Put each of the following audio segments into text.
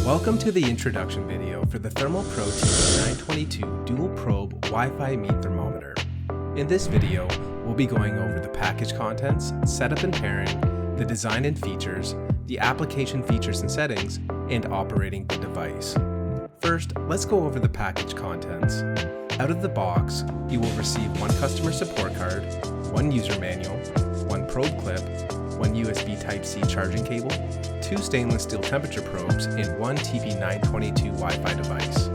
Welcome to the introduction video for the ThermoPro TP-922 dual probe Wi-Fi meat thermometer. In this video, we'll be going over the package contents, setup and pairing, the design and features, the application features and settings, and operating the device. First, let's go over the package contents. Out of the box, you will receive one customer support card, one user manual, one probe clip, one USB Type-C charging cable, two stainless steel temperature probes, and one TP-922 Wi-Fi device.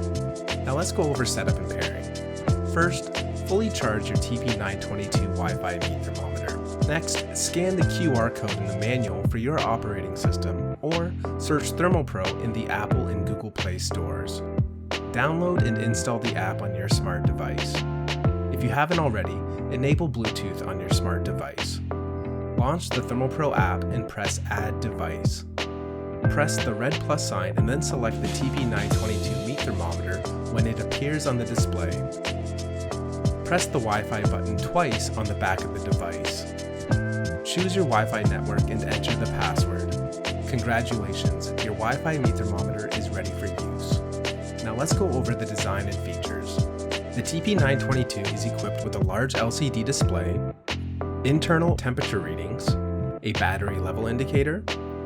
Now let's go over setup and pairing. First, fully charge your TP-922 Wi-Fi meat thermometer. Next, scan the QR code in the manual for your operating system, or search ThermoPro in the Apple and Google Play stores. Download and install the app on your smart device. If you haven't already, enable Bluetooth on your smart device. Launch the ThermoPro app and press Add Device. Press the red plus sign and then select the TP-922 meat thermometer when it appears on the display. Press the Wi-Fi button twice on the back of the device. Choose your Wi-Fi network and enter the password. Congratulations, your Wi-Fi meat thermometer is ready for use. Now let's go over the design and features. The TP-922 is equipped with a large LCD display, internal temperature readings, a battery level indicator,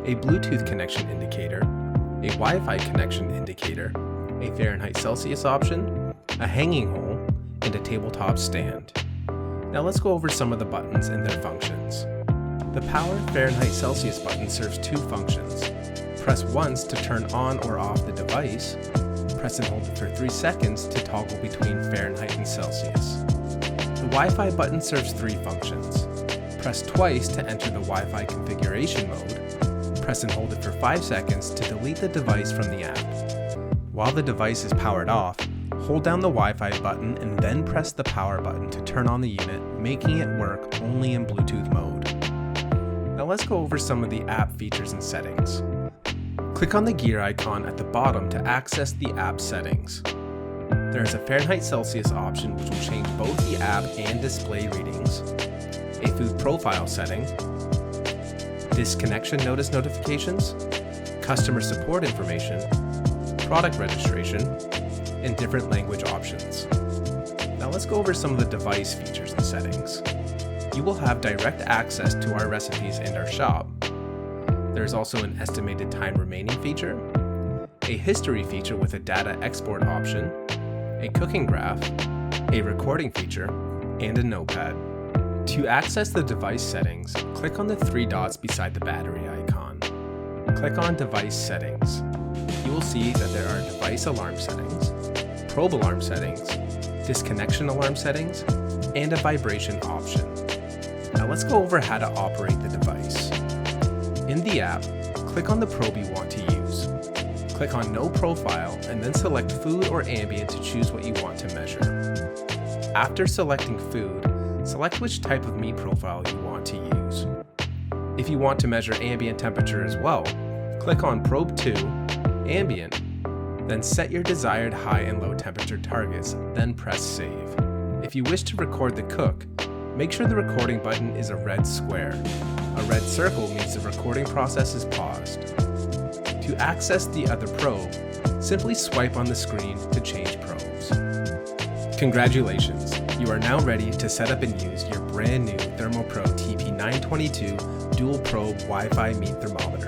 a Bluetooth connection indicator, a Wi-Fi connection indicator, a Fahrenheit Celsius option, a hanging hole, and a tabletop stand. Now let's go over some of the buttons and their functions. The power Fahrenheit Celsius button serves two functions. Press once to turn on or off the device. Press and hold it for 3 seconds to toggle between Fahrenheit and Celsius. The Wi-Fi button serves three functions. Press twice to enter the Wi-Fi configuration mode. Press and hold it for 5 seconds to delete the device from the app. While the device is powered off, hold down the Wi-Fi button and then press the power button to turn on the unit, making it work only in Bluetooth mode. Now let's go over some of the app features and settings. Click on the gear icon at the bottom to access the app settings. There is a Fahrenheit Celsius option which will change both the app and display readings, a food profile setting, disconnection notice notifications, customer support information, product registration, and different language options. Now let's go over some of the device features and settings. You will have direct access to our recipes and our shop. There is also an estimated time remaining feature, a history feature with a data export option, a cooking graph, a recording feature, and a notepad. To access the device settings, click on the three dots beside the battery icon. Click on Device Settings. You will see that there are device alarm settings, probe alarm settings, disconnection alarm settings, and a vibration option. Now let's go over how to operate the device. In the app, click on the probe you want to use. Click on No Profile and then select Food or Ambient to choose what you want to measure. After selecting Food, select which type of meat profile you want to use. If you want to measure ambient temperature as well, click on Probe 2, Ambient, then set your desired high and low temperature targets, then press Save. If you wish to record the cook, make sure the recording button is a red square. A red circle means the recording process is paused. To access the other probe, simply swipe on the screen to change probes. Congratulations, you are now ready to set up and use your brand new ThermoPro TP-922 dual probe Wi-Fi meat thermometer.